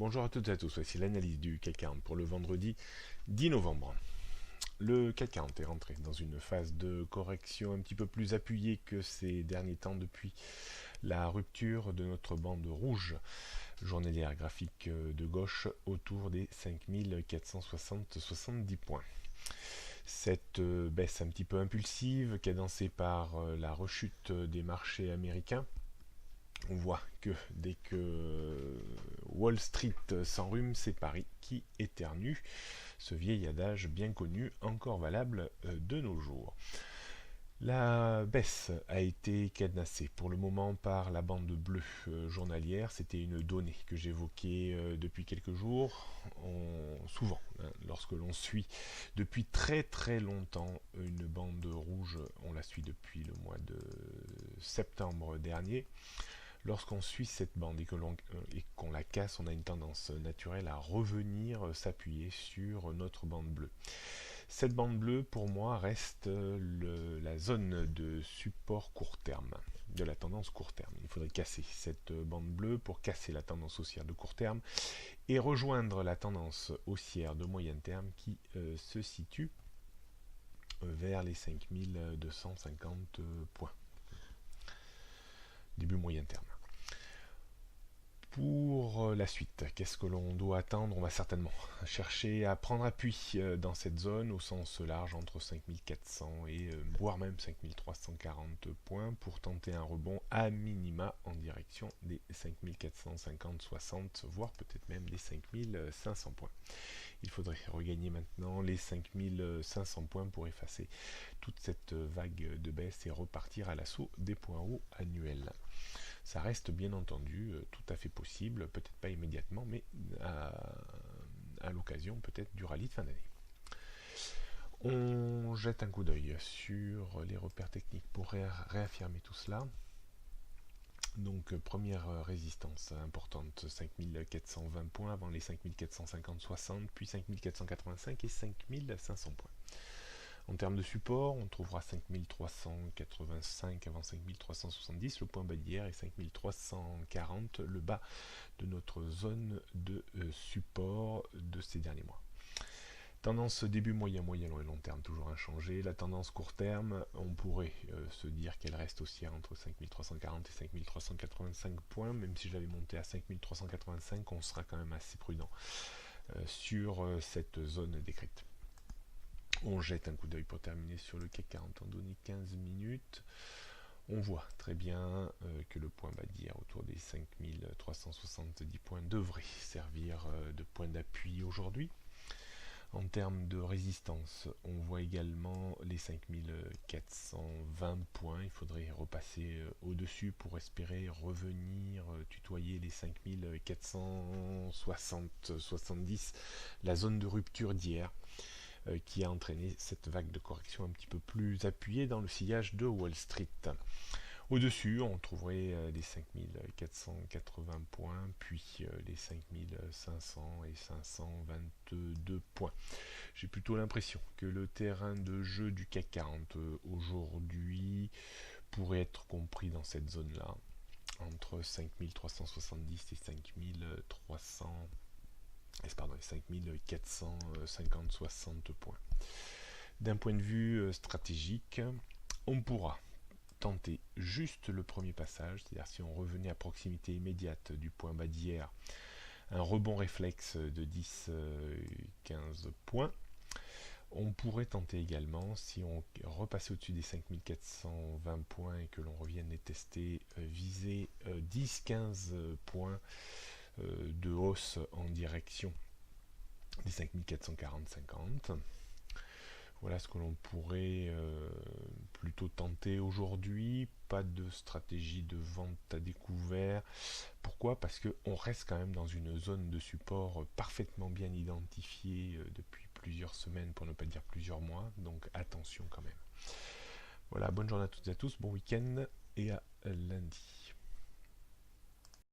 Bonjour à toutes et à tous, voici l'analyse du CAC 40 pour le vendredi 10 novembre. Le CAC 40 est rentré dans une phase de correction un petit peu plus appuyée que ces derniers temps depuis la rupture de notre bande rouge journalière graphique de gauche autour des 5460-70 points. Cette baisse un petit peu impulsive, cadencée par la rechute des marchés américains, on voit que dès que Wall Street s'enrhume, c'est Paris qui éternue. Ce vieil adage bien connu, encore valable de nos jours. La baisse a été cadenassée pour le moment par la bande bleue journalière. C'était une donnée que j'évoquais depuis quelques jours. Souvent, lorsque l'on suit depuis très très longtemps une bande rouge, on la suit depuis le mois de septembre dernier. Lorsqu'on suit cette bande et qu'on la casse, on a une tendance naturelle à revenir s'appuyer sur notre bande bleue. Cette bande bleue, pour moi, reste la zone de support court terme, de la tendance court terme. Il faudrait casser cette bande bleue pour casser la tendance haussière de court terme et rejoindre la tendance haussière de moyen terme qui se situe vers les 5250 points. Début moyen terme. Pour la suite, qu'est-ce que l'on doit attendre? On va certainement chercher à prendre appui dans cette zone au sens large entre 5400 et voire même 5340 points pour tenter un rebond à minima en direction des 5450-60 voire peut-être même des 5500 points. Il faudrait regagner maintenant les 5500 points pour effacer toute cette vague de baisse et repartir à l'assaut des points hauts annuels. Ça reste bien entendu tout à fait possible, peut-être pas immédiatement, mais à l'occasion peut-être du rallye de fin d'année. On jette un coup d'œil sur les repères techniques pour réaffirmer tout cela. Donc première résistance importante, 5420 points avant les 5450-60, puis 5485 et 5500 points. En termes de support, on trouvera 5385 avant 5370, le point bas d'hier, et 5340, le bas de notre zone de support de ces derniers mois. Tendance début moyen et long terme toujours inchangée. La tendance court terme, on pourrait se dire qu'elle reste haussière entre 5340 et 5385 points, même si je l'avais monté à 5385, on sera quand même assez prudent sur cette zone décrite. On jette un coup d'œil pour terminer sur le CAC 40 en données 15 minutes. On voit très bien que le point bas d'hier autour des 5370 points devrait servir de point d'appui aujourd'hui. En termes de résistance, on voit également les 5420 points. Il faudrait repasser au-dessus pour espérer revenir tutoyer les 5460-70, la zone de rupture d'hier, qui a entraîné cette vague de correction un petit peu plus appuyée dans le sillage de Wall Street. Au-dessus, on trouverait les 5480 points, puis les 5500 et 522 points. J'ai plutôt l'impression que le terrain de jeu du CAC 40 aujourd'hui pourrait être compris dans cette zone-là, entre 5370 et 5450-60 points. D'un point de vue stratégique, on pourra tenter juste le premier passage, c'est-à-dire si on revenait à proximité immédiate du point bas d'hier, un rebond réflexe de 10-15 points. On pourrait tenter également, si on repassait au-dessus des 5420 points et que l'on revienne les tester, viser 10-15 points de hausse en direction des 5440-50. Voilà ce que l'on pourrait plutôt tenter aujourd'hui. Pas de stratégie de vente à découvert. Pourquoi? Parce qu'on reste quand même dans une zone de support parfaitement bien identifiée depuis plusieurs semaines, pour ne pas dire plusieurs mois. Donc attention quand même. Voilà, bonne journée à toutes et à tous, bon week-end et à lundi.